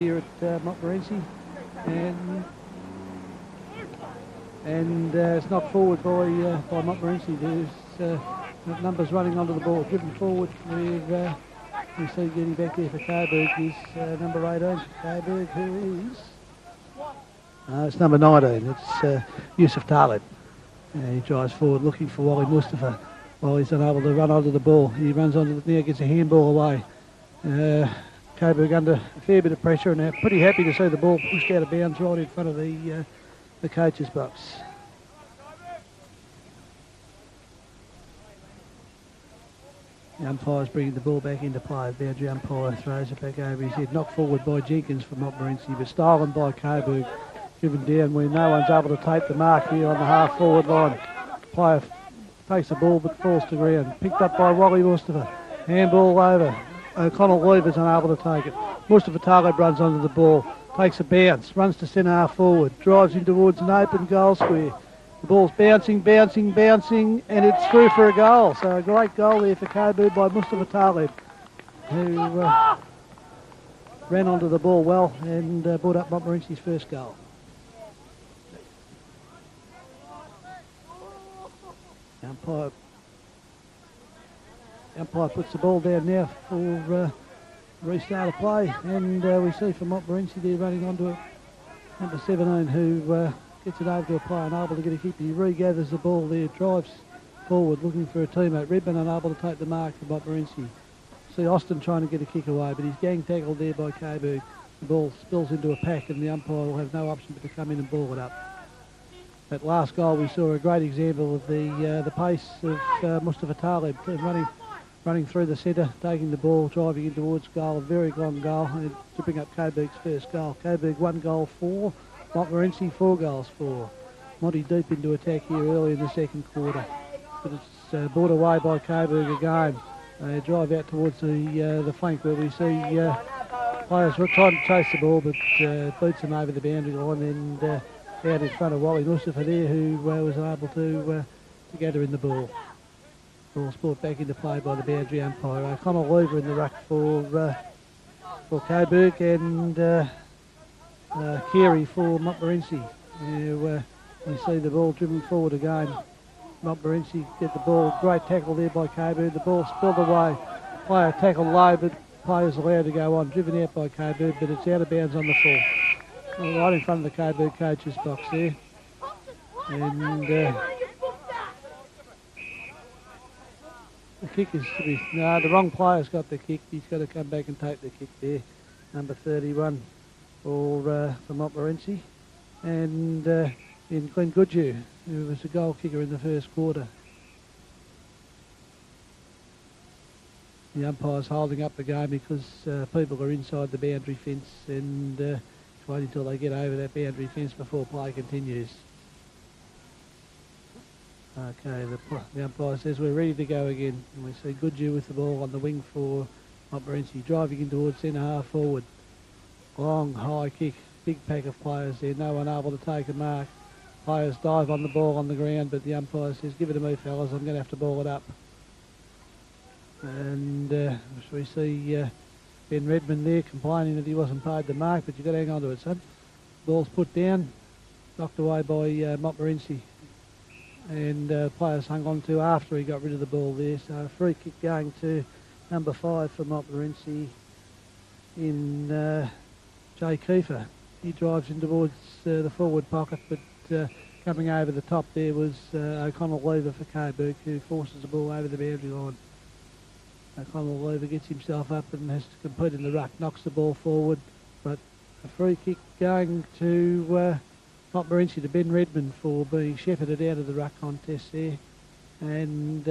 here at Montmorency, and it's knocked forward by Montmorency. There's numbers running onto the ball, driven forward with we see getting back there for Coburg is number 18 for Coburg, who is it's number 19. It's Yusuf Talib. He drives forward looking for Wally Mustafa. While he's unable to run onto the ball, he runs onto the, now gets a handball away. Coburg under a fair bit of pressure, and they're pretty happy to see the ball pushed out of bounds right in front of the coach's box. The umpire's bringing the ball back into play. The boundary umpire throws it back over his head. Knocked forward by Jenkins from Montmorency, but stolen by Coburg. Driven down where no one's able to take the mark here on the half-forward line. Player takes the ball but falls to ground. Picked up by Wally Mustafa. Handball over. O'Connell Lever's unable to take it. Mustafa Talib runs onto the ball. Takes a bounce. Runs to centre half forward. Drives in towards an open goal square. The ball's bouncing, and it's through for a goal. So a great goal there for Coburg by Mustafa Talib, who ran onto the ball well and brought up Montmorency's first goal. The umpire puts the ball down now for restart of play, and we see from Montmorency there running onto it, number 17, who gets it over to a player unable to get a kick. He regathers the ball there, drives forward looking for a teammate. Redmond unable to take the mark for Montmorency. See Austin trying to get a kick away, but he's gang tackled there by Coburg. The ball spills into a pack, and the umpire will have no option but to come in and ball it up. That last goal we saw a great example of the pace of Mustafa Talib running through the centre, taking the ball, driving in towards goal. A very long goal to bring up Coburg's first goal. Coburg 1 goal 4, Montmorency 4 goals 4. Monty deep into attack here early in the second quarter, but it's brought away by Coburg again. They drive out towards the flank where we see players were trying to chase the ball, but beats them over the boundary line and out in front of Wally Mustafa there, who was able to gather in the ball. Ball's brought back into play by the boundary umpire. O'Connell Lever in the ruck for Coburg, and Carey for Montmorency. We see the ball driven forward again. Montmorency get the ball. Great tackle there by Coburg. The ball spilled away. Player tackled low, but players allowed to go on. Driven out by Coburg, but it's out of bounds on the full. Right in front of the Coburg coach's box there. And the kick is to be... No, the wrong player's got the kick. He's got to come back and take the kick there. Number 31 for Montmorency. And in Glenn Goodhue, who was a goal kicker in the first quarter. The umpire's holding up the game because people are inside the boundary fence, and waiting until they get over that boundary fence before play continues. Okay, the umpire says we're ready to go again. And we see Goodhue with the ball on the wing for Montmorency, driving in towards centre half forward. Long, high kick, big pack of players there, no one able to take a mark. Players dive on the ball on the ground, but the umpire says, give it to me, fellas, I'm going to have to ball it up. And we see Ben Redmond there complaining that he wasn't paid the mark, but you've got to hang on to it, son. Ball's put down, knocked away by Montmorency, and players hung on to after he got rid of the ball there. So a free kick going to number 5 for Montmorency in Jay Kiefer. He drives in towards the forward pocket, but coming over the top there was O'Connell Lever for Coburg, who forces the ball over the boundary line. O'Connell Lever gets himself up and has to compete in the ruck, knocks the ball forward, but a free kick going to Montmorency to Ben Redmond for being shepherded out of the ruck contest there, and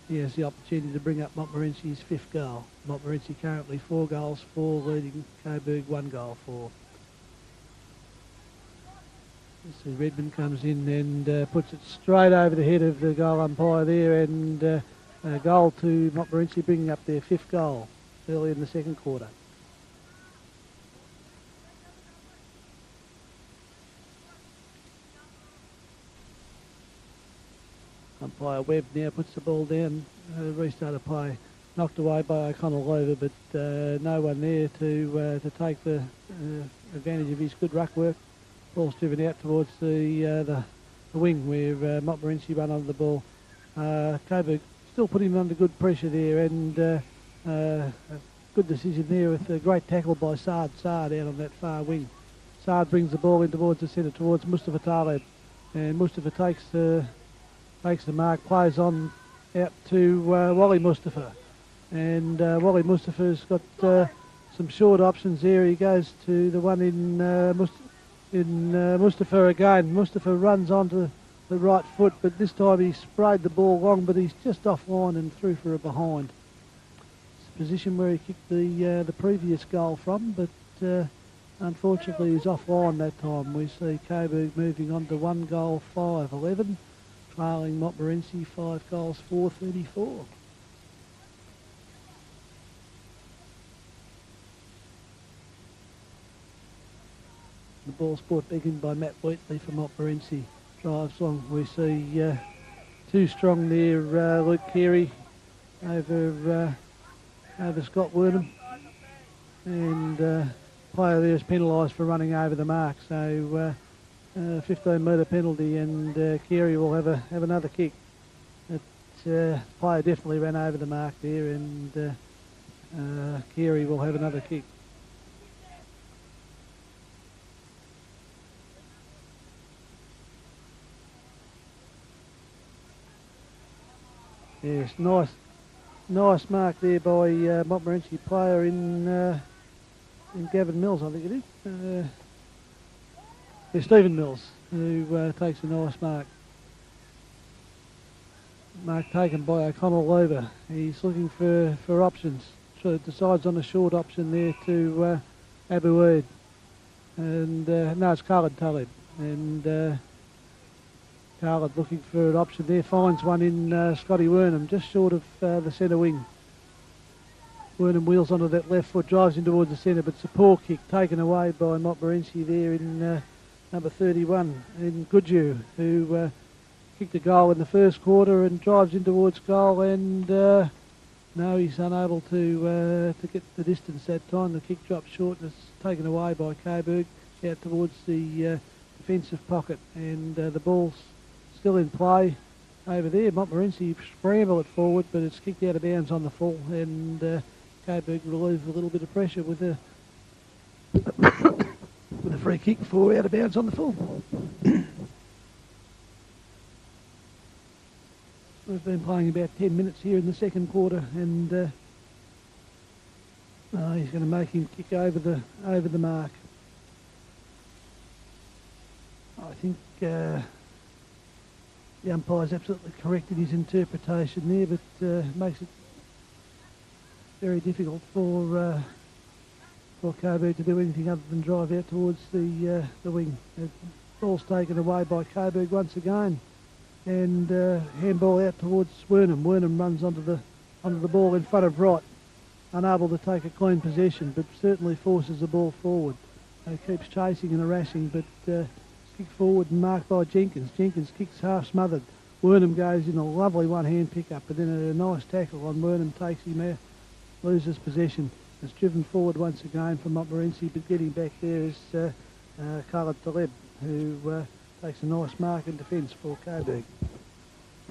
he has the opportunity to bring up Montmorency's 5th goal. Montmorency currently 4 goals 4, leading Coburg 1 goal 4. So Redmond comes in and puts it straight over the head of the goal umpire there, and a goal to Montmorency, bringing up their 5th goal early in the second quarter. Umpire Webb now puts the ball down, restart of play. Knocked away by O'Connell Lever, but no one there to take the advantage of his good ruck work. Ball's driven out towards the wing where Montmorency run under the ball. Coburg still putting him under good pressure there, and a good decision there with a great tackle by Saad out on that far wing. Saad brings the ball in towards the centre, towards Mustafa Taleb, and Mustafa takes the mark, plays on out to Wally Mustafa, and Wally Mustafa's got some short options there. He goes to the one in Mustafa again. Mustafa runs onto the right foot, but this time he sprayed the ball long, but he's just offline and through for a behind. It's a position where he kicked the previous goal from, but unfortunately he's offline that time. We see Coburg moving on to 1 goal 5-11, trailing Montmorency 5 goals 4-34. The ball's brought back in by Matt Wheatley for Montmorency. Drives long. We see too strong there, Luke Carey over Scott Wernham, and player there is penalised for running over the mark. So 15-metre penalty, and Carey will have another kick. Player definitely ran over the mark there, and Carey will have another kick. Yes, nice mark there by Montmorency player in Gavin Mills, I think it is. Stephen Mills, who takes a nice mark. Mark taken by O'Connell over. He's looking for options. So decides on a short option there to Abu Eid. And no, it's Khalid Talib. And Khalid looking for an option there, finds one in Scotty Wernham, just short of the centre wing. Wernham wheels onto that left foot, drives in towards the centre, but it's a poor kick taken away by Montmorency there in number 31, in Goodyear, who kicked a goal in the first quarter and drives in towards goal, and no, he's unable to get the distance that time. The kick drops short and it's taken away by Coburg out towards the defensive pocket, and the ball's still in play over there. Montmorency scramble it forward, but it's kicked out of bounds on the full, and Coburg relieve a little bit of pressure with a with a free kick for out of bounds on the full. We've been playing about 10 minutes here in the second quarter, and he's going to make him kick over the mark. I think the umpire's absolutely correct in his interpretation there, but makes it very difficult for Coburg to do anything other than drive out towards the wing. The ball's taken away by Coburg once again, and handball out towards Wernham. Wernham runs onto the ball in front of Wright, unable to take a clean possession, but certainly forces the ball forward. Keeps chasing and harassing, but kick forward and marked by Jenkins. Jenkins kicks half smothered. Wernham goes in a lovely one-hand pick-up, but then a nice tackle on Wernham takes him out, loses possession. It's driven forward once again from Montmorency, but getting back there is Khalid Taleb, who takes a nice mark in defence for Coburg.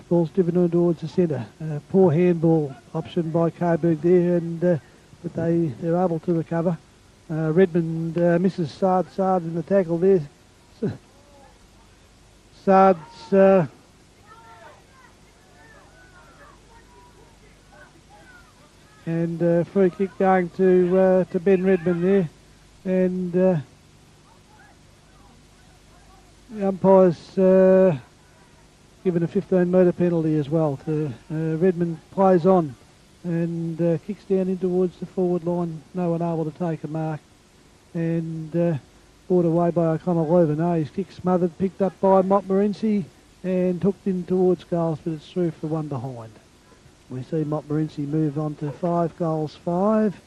Ball's driven on towards the centre. Poor handball option by Coburg there, and but they're able to recover. Redmond misses Saad in the tackle there. Saad's and free kick going to Ben Redmond there, and the umpire's given a 15-metre penalty as well. Redmond plays on and kicks down in towards the forward line. No one able to take a mark, and brought away by O'Connell over. No, his kick smothered, picked up by Montmorency and hooked in towards goals, but it's through for one behind. We see Montmorency move on to 5 goals 5,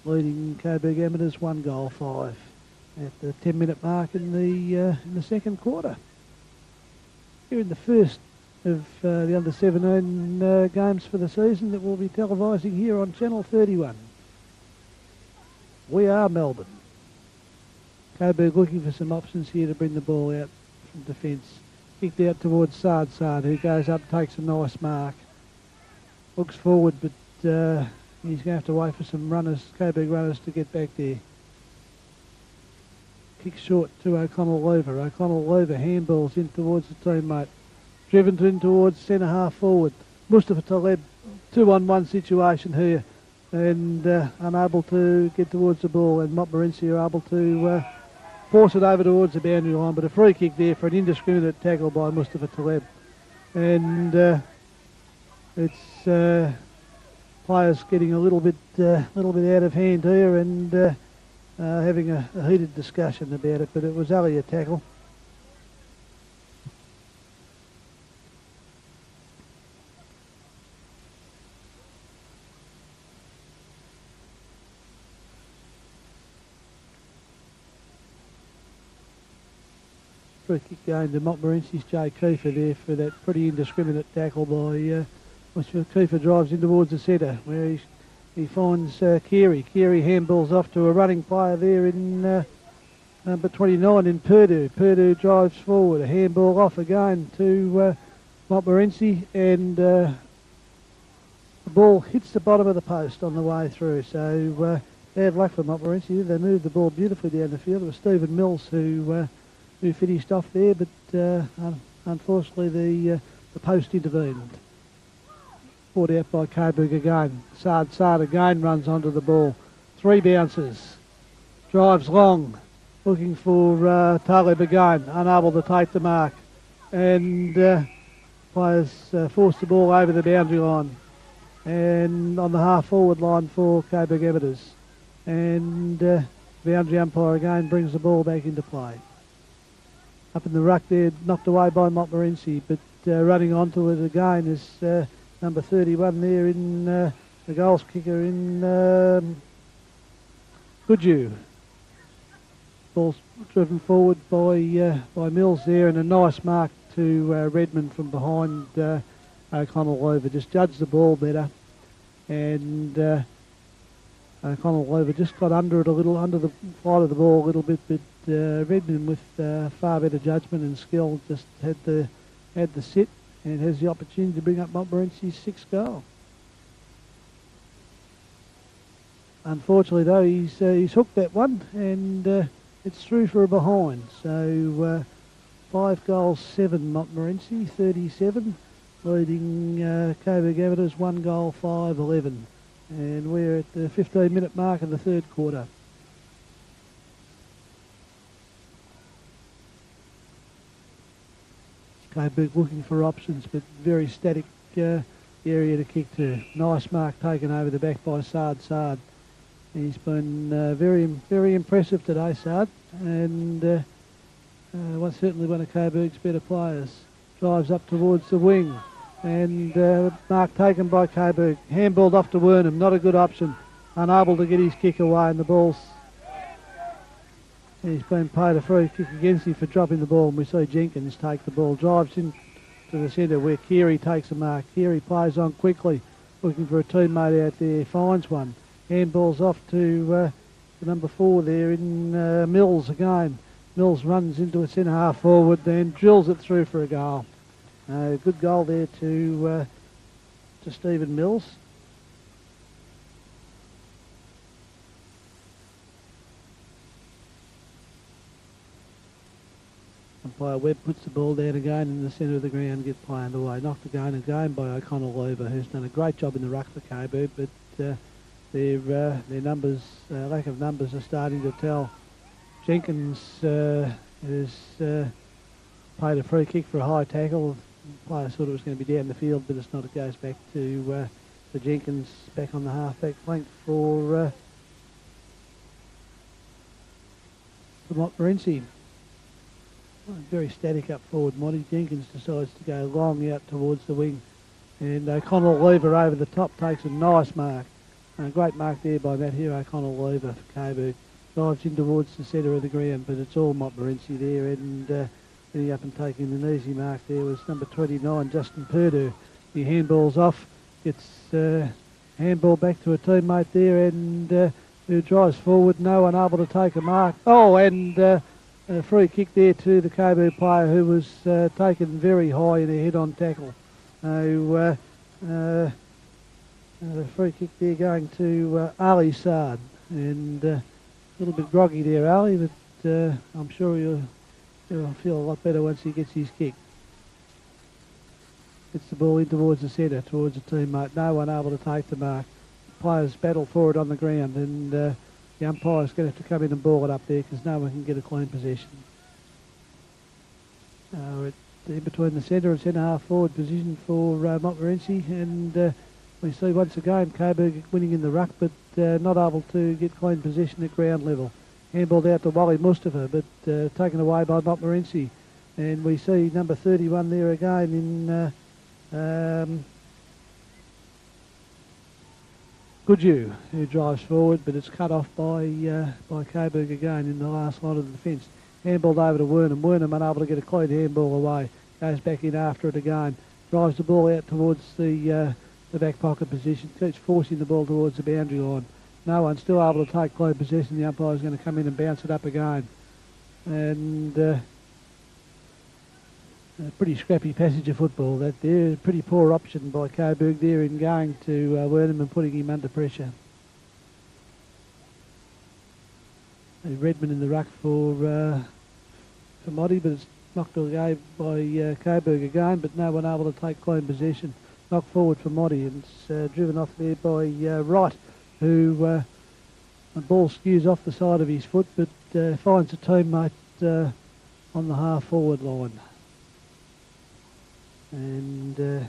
leading Coburg Amateurs 1 goal 5 at the 10-minute mark in the second quarter. Here in the first of the under-17 games for the season that we'll be televising here on Channel 31. We are Melbourne. Coburg looking for some options here to bring the ball out from defence. Kicked out towards Sard, who goes up, takes a nice mark. Looks forward, but he's going to have to wait for some runners, Coburg runners, to get back there. Kick short to O'Connell-Lover. O'Connell-Lover handballs in towards the teammate. Driven in towards centre half forward. Mustafa Taleb, 2-on-1 situation here, and unable to get towards the ball, and Montmorency are able to force it over towards the boundary line, but a free kick there for an indiscriminate tackle by Mustafa Taleb. And it's players getting a little bit out of hand here, and having a heated discussion about it, but it was only a tackle. Free kick going to Montmorency's Jay Kiefer there for that pretty indiscriminate tackle by which Kiefer drives in towards the centre, where he finds Carey. Carey handballs off to a running player there in number 29 in Purdue. Purdue drives forward, a handball off again to Montmorency, and the ball hits the bottom of the post on the way through. So bad luck for Montmorency. They moved the ball beautifully down the field. It was Stephen Mills who finished off there, but unfortunately the post intervened. Brought out by Coburg again. Sard again runs onto the ball. 3 bounces. Drives long. Looking for Taleb again. Unable to take the mark. And players force the ball over the boundary line. And on the half forward line for Coburg Amateurs. And boundary umpire again brings the ball back into play. Up in the ruck there, knocked away by Montmorency, but running onto it again is number 31 there in the goals kicker in Goodhue. Ball's driven forward by Mills there, and a nice mark to Redmond from behind O'Connell-Lover. Just judged the ball better, and O'Connell-Lover just got under it a little, under the flight of the ball a little bit, but Redmond with far better judgment and skill just had the sit and has the opportunity to bring up Montmorency's 6th goal. Unfortunately though, he's hooked that one, and it's through for a behind. So 5 goals 7 Montmorency, 37, leading Coburg Amateurs 1 goal 5 11. And we're at the 15-minute mark of the 3rd quarter. Coburg looking for options, but very static area to kick to. Nice mark taken over the back by Sard. He's been very impressive today, Sard, and certainly one of Coburg's better players. Drives up towards the wing, and mark taken by Coburg. Handballed off to Wernham, not a good option. Unable to get his kick away, and the ball's... He's been paid a free kick against him for dropping the ball, and we see Jenkins take the ball. Drives in to the centre where Carey takes a mark. Carey plays on quickly, looking for a teammate out there. Finds one. Handballs off to number 4 there in Mills again. Mills runs into a centre half forward, then drills it through for a goal. Good goal there to Stephen Mills. Umpire Webb puts the ball down again in the centre of the ground, gets play underway. Knocked again by O'Connell-Lover, who's done a great job in the ruck for Coburg, but their numbers, lack of numbers, are starting to tell. Jenkins has played a free kick for a high tackle. The player thought it was going to be down the field, but it's not. It goes back to Jenkins, back on the half-back flank for Montmorency. Very static up forward, Monty. Jenkins decides to go long out towards the wing, and O'Connell-Lover over the top takes a nice mark. A great mark there by Matt here, O'Connell-Lover for Coburg. Drives in towards the centre of the ground, but it's all Montmorency there, and getting up and taking an easy mark there was number 29, Justin Purdue. He handballs off, gets handball back to a teammate there, and who drives forward, no one able to take a mark. Oh, and a free kick there to the Coburg player who was taken very high in a head-on tackle. A free kick there going to Ali Sard, and a little bit groggy there, Ali, but I'm sure he'll feel a lot better once he gets his kick. Gets the ball in towards the centre, towards the teammate. No one able to take the mark. Players battle for it on the ground, and the umpire's going to have to come in and ball it up there because no one can get a clean possession. We're in between the centre and centre-half forward position for Montmorency, and we see once again Coburg winning in the ruck, but not able to get clean possession at ground level. Handballed out to Wally Mustafa, but taken away by Montmorency. And we see number 31 there again in Goodhue, who drives forward, but it's cut off by Coburg again in the last line of the defence. Handballed over to Wernham. Wernham unable to get a clean handball away. Goes back in after it again. Drives the ball out towards the back pocket position. Keeps forcing the ball towards the boundary line. No one still able to take clean possession. The umpire's going to come in and bounce it up again. And a pretty scrappy passage of football that there. Pretty poor option by Coburg there in going to Wernham and putting him under pressure. Redmond in the ruck for Motti, but it's knocked away by Coburg again, but no one able to take clean possession. Knocked forward for Motti, and it's driven off there by Wright, who the ball skews off the side of his foot, but finds a teammate on the half-forward line. And they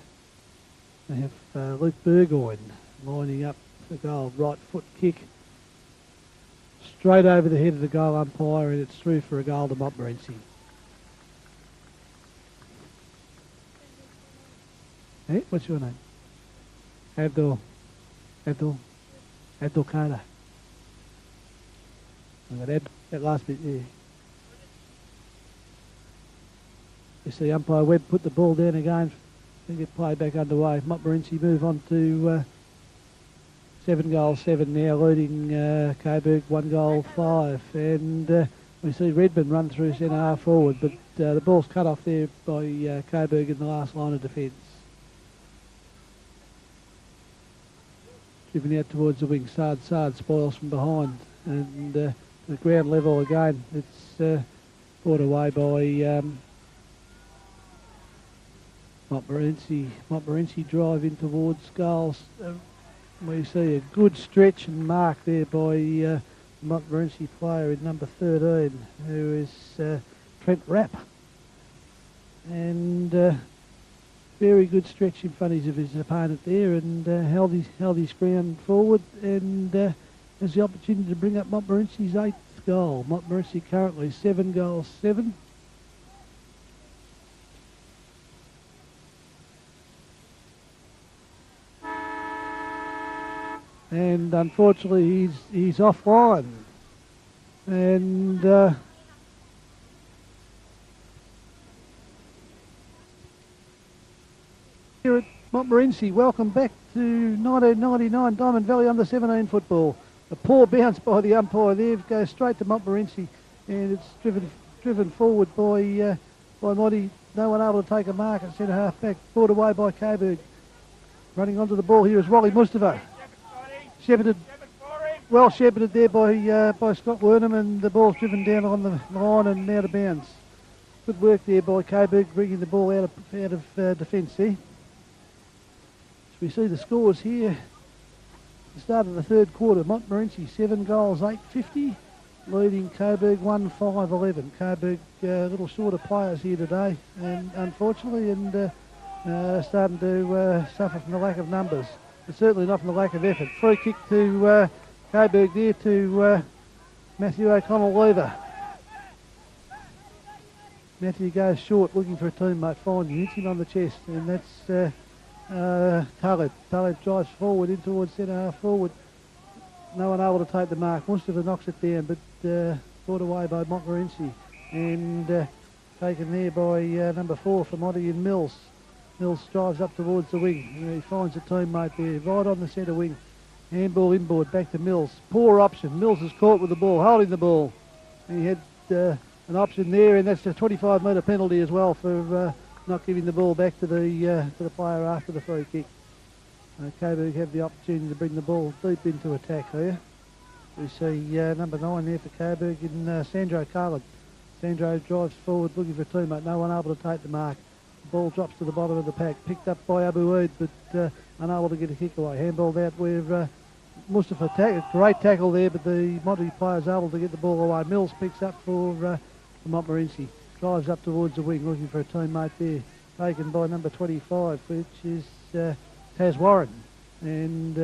have Luke Burgoyne lining up the goal. Right foot kick straight over the head of the goal umpire, and it's through for a goal to Montmorency. Hey, what's your name? Abdul Kader. That last bit there. You see umpire Webb put the ball down again and get play back underway. Montmorency move on to 7-7 now, leading Coburg 1-5. And we see Redmond run through centre half forward, but the ball's cut off there by Coburg in the last line of defence. Driven out towards the wing. Sard spoils from behind, and the ground level again. It's brought away by Montmorency. Montmorency drive in towards goals. We see a good stretch and mark there by Montmorency player in number 13, who is Trent Rapp. And very good stretch in front of his opponent there, and held his ground forward, and has the opportunity to bring up Montmorency's 8th goal. Montmorency currently 7-7. And unfortunately he's offline, and here at Montmorency, welcome back to 1999 Diamond Valley under-17 football. A poor bounce by the umpire there, goes straight to Montmorency, and it's driven forward by Motti. No one able to take a mark at centre half back, brought away by Coburg. Running onto the ball here is Wally Mustafa. Well shepherded there by Scott Wernham, and the ball's driven down on the line and out of bounds. Good work there by Coburg, bringing the ball out of defence there. So we see the scores here. The start of the third quarter, Montmorency 7 goals, 850, leading Coburg 1-5-11. Coburg a little short of players here today, and unfortunately, and starting to suffer from the lack of numbers. But certainly not from the lack of effort. Free kick to Coburg there to Matthew O'Connell-Lever. Matthew goes short, looking for a teammate, finds him, hits him on the chest, and that's Talib. Talib drives forward in towards centre half forward. No one able to take the mark. Mustafa knocks it down, but brought away by Montmorency, and taken there by number 4 for Motti and Mills. Mills drives up towards the wing. He finds a teammate there, right on the centre wing. Handball inboard, back to Mills. Poor option. Mills is caught with the ball, holding the ball. And he had an option there, and that's a 25-metre penalty as well for not giving the ball back to the player after the free kick. Coburg have the opportunity to bring the ball deep into attack here. We see number 9 there for Coburg in Sandro Carlin. Sandro drives forward looking for a teammate, no one able to take the mark. The ball drops to the bottom of the pack, picked up by Abu Eid, but unable to get a kick away. Handballed out where Mustafa, great tackle there, but the Monty player's able to get the ball away. Mills picks up for Montmorency, drives up towards the wing looking for a teammate there, taken by number 25, which is Taz Warren, and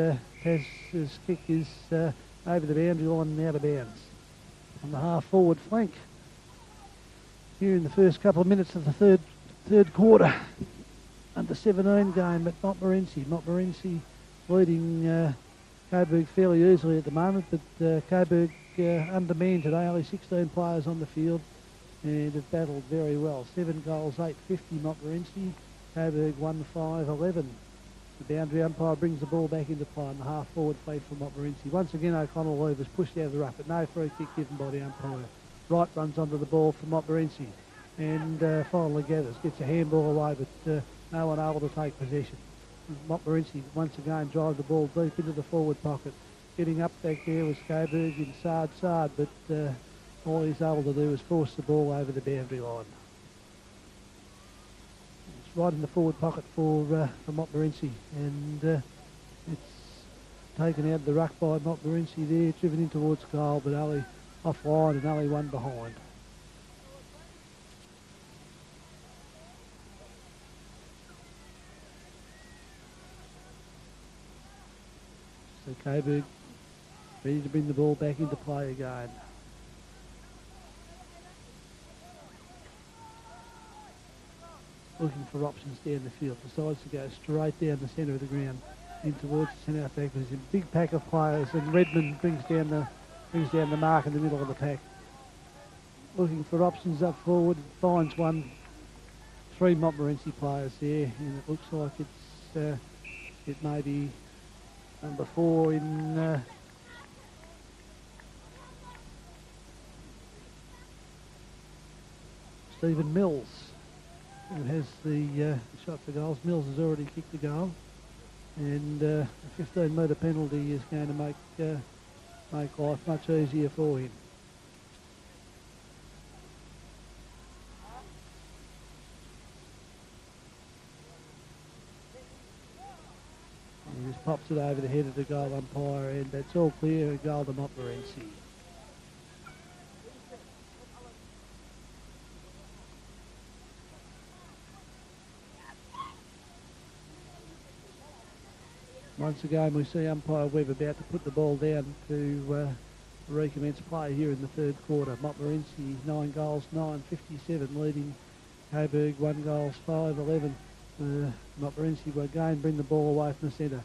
Taz's kick is over the boundary line and out of bounds on the half forward flank. Here in the first couple of minutes of the third quarter, under 17 game at Montmorency. Montmorency leading Coburg fairly easily at the moment, but Coburg undermanned today, only 16 players on the field, and have battled very well. 7 goals, 8-50 Montmorency, Coburg 1-5-11. The boundary umpire brings the ball back into play on the half-forward flank for Montmorency. Once again, O'Connell Lee was pushed out of the ruck, but no free kick given by the umpire. Wright runs onto the ball for Montmorency and finally gathers, gets a handball away, but no one able to take possession. Montmorency once again drive the ball deep into the forward pocket. Getting up back there was Coburg in Sard, but all he's able to do is force the ball over the boundary line. It's right in the forward pocket for Montmorency, and it's taken out of the ruck by Montmorency there, driven in towards goal, but only offline and only one behind. So Coburg ready to bring the ball back into play again. Looking for options down the field, decides to go straight down the centre of the ground in towards the centre back. There's a big pack of players, and Redmond brings down the mark in the middle of the pack. Looking for options up forward, finds one. 3 Montmorency players there, and it looks like it may be number 4 in Stephen Mills, who has the shot for goals. Mills has already kicked the goal, and a 15-metre penalty is going to make life much easier for him. He just pops it over the head of the goal umpire, and that's all clear, a goal to Montmorency. Once again, we see umpire Webb about to put the ball down to recommence play here in the third quarter. Montmorency 9 goals, 9-57, leading Coburg 1 goals, 5-11. Montmorency will again bring the ball away from the centre.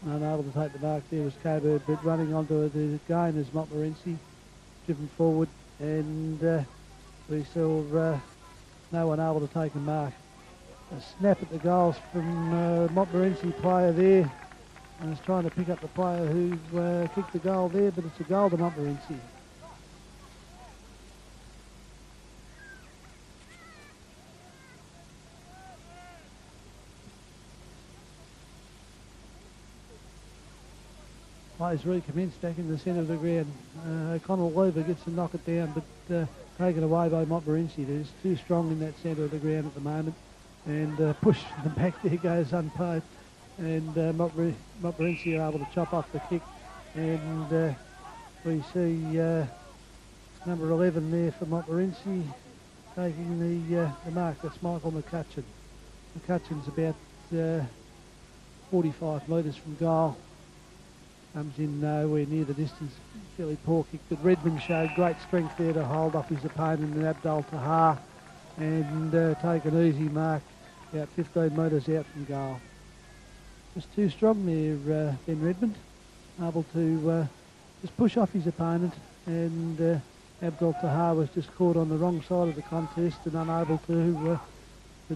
Unable to take the mark there was Coburg, but running onto it again is Montmorency, driven forward, and we saw no one able to take a mark. A snap at the goals from Montmorency player there, and is trying to pick up the player who kicked the goal there, but it's a goal to Montmorency. Plays recommence back in the centre of the ground. O'Connell Lever gets to knock it down, but taken away by Montmorency. They're too strong in that centre of the ground at the moment, and push the back there goes unpaid, and Montmorency are able to chop off the kick, and we see number 11 there for Montmorency taking the mark. That's Michael McCutcheon. McCutcheon's about 45 metres from goal. Comes in nowhere near the distance, fairly poor kick, but Redmond showed great strength there to hold off his opponent in Abdul Tahar and take an easy mark about 15 metres out from goal. Just too strong there, Ben Redmond, able to just push off his opponent, and Abdul Tahar was just caught on the wrong side of the contest and unable to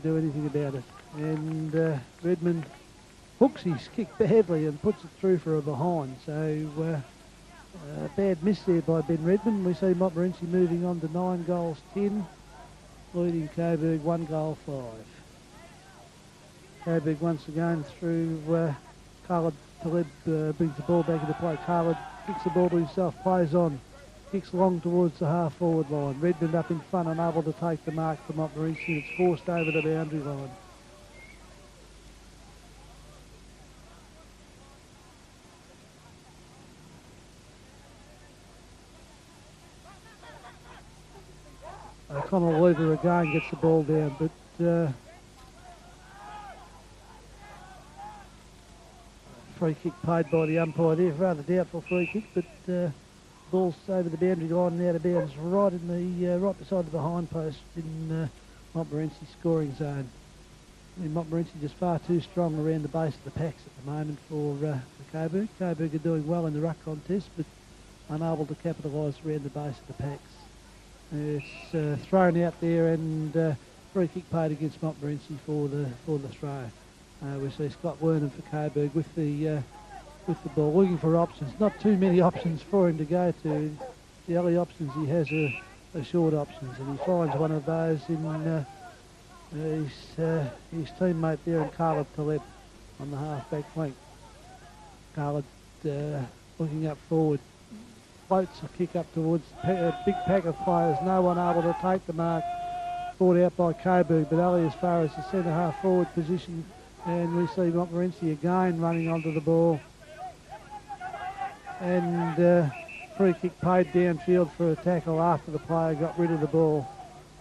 do anything about it. And Redmond hooks his kick badly and puts it through for a behind. So bad miss there by Ben Redmond. We see Montmorency moving on to 9 goals 10, leading Coburg 1 goal 5. Coburg once again through Khalid Taleb brings the ball back into play. Khalid kicks the ball to himself, plays on, kicks long towards the half-forward line. Redmond up in front, unable to take the mark for Montmorency. It's forced over the boundary line. Connell Lever again gets the ball down, but free kick paid by the umpire there. Rather doubtful free kick, but ball's over the boundary line and out of bounds, right in the right beside the behind post in Montmorency scoring zone. I mean, Montmorency just far too strong around the base of the packs at the moment for Coburg. Coburg are doing well in the ruck contest, but unable to capitalise around the base of the packs. It's thrown out there, and free kick paid against Montmorency for the throw. We see Scott Wernham for Coburg with the ball, looking for options. Not too many options for him to go to. The only options he has are short options, and he finds one of those in his teammate there in Khalid Taleb on the half-back flank. Khalid looking up forward, floats a kick up towards a big pack of players. No one able to take the mark. Fought out by Coburg, but only as far as the centre half forward position. And we see Montmorency again running onto the ball. And free kick paid downfield for a tackle after the player got rid of the ball.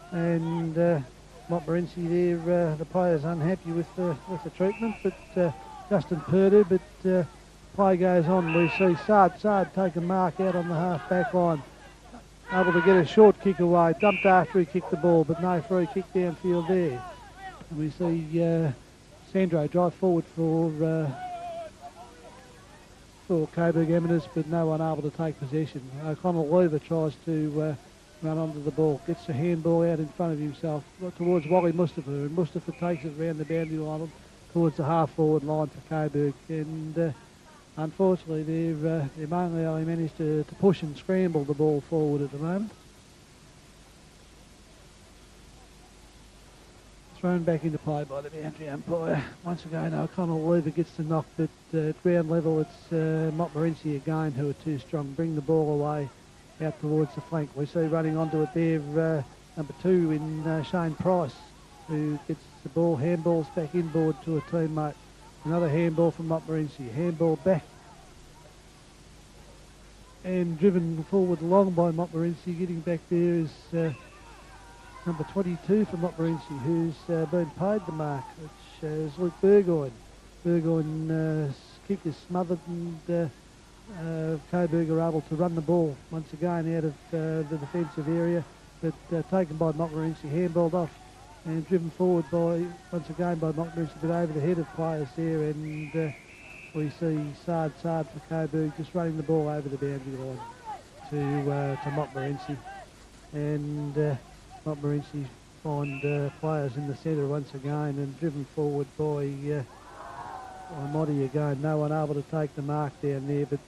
And Montmorency there, the player's unhappy with the treatment, but Justin Purdue, but play goes on. We see Sard take a mark out on the half-back line. Able to get a short kick away, dumped after he kicked the ball, but no free kick downfield there. And we see Sandro drive forward for Coburg Eminence, but no one able to take possession. O'Connell Lever tries to run onto the ball, gets the handball out in front of himself towards Wally Mustafa, and Mustafa takes it round the boundary line towards the half-forward line for Coburg. And unfortunately, they've only managed to push and scramble the ball forward at the moment. Thrown back into play by the boundary umpire. Once again, O'Connell Lever gets the knock, but at ground level it's Montmorency again who are too strong. Bring the ball away out towards the flank. We see running onto it there, number 2 in Shane Price, who gets the ball, handballs back inboard to a teammate. Another handball from Montmorency, handball back and driven forward long by Montmorency. Getting back there is number 22 for Montmorency, who's been paid the mark, which is Luke Burgoyne. Burgoyne's kick is smothered, and Coburg are able to run the ball once again out of the defensive area, but taken by Montmorency, handballed off and driven forward once again by Montmorency, but over the head of players there, and we see Sard for Coburg just running the ball over the boundary line to Montmorency, and Montmorency find players in the centre once again, and driven forward by Monty again. No one able to take the mark down there, but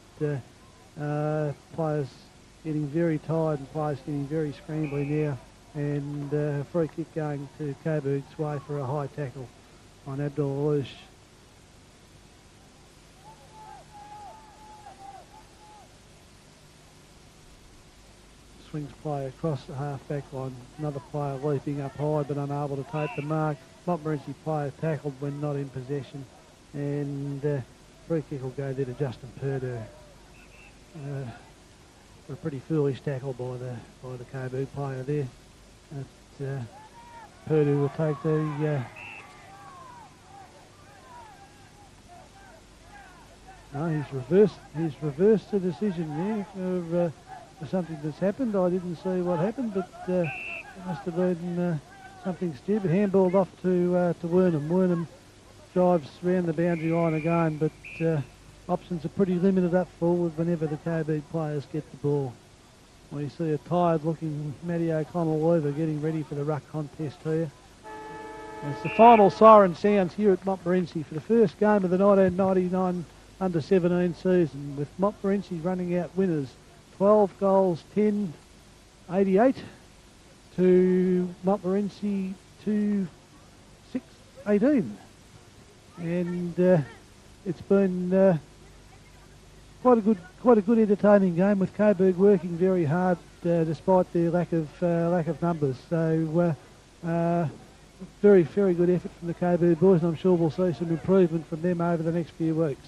players getting very tired and players getting very scrambly now, and free kick going to Coburg's way for a high tackle on Abdul Alouche. Swings play across the half-back line. Another player leaping up high but unable to take the mark. Montmorency player tackled when not in possession, and free kick will go there to Justin Purdue. A pretty foolish tackle by the Coburg player there. Purdue will take the no, he's reversed the decision there for something that's happened. I didn't see what happened, but it must have been something stupid. Handballed off to Wernham. Wernham drives round the boundary line again, but options are pretty limited up forward whenever the Coburg players get the ball. We see a tired-looking Matty O'Connell Lever getting ready for the ruck contest here. As the final siren sounds here at Montmorency for the first game of the 1999 under-17 season, with Montmorency running out winners 12 goals 10-88 to Montmorency 2-6-18. And it's been quite a good entertaining game, with Coburg working very hard despite their lack of numbers. So very good effort from the Coburg boys, and I'm sure we'll see some improvement from them over the next few weeks.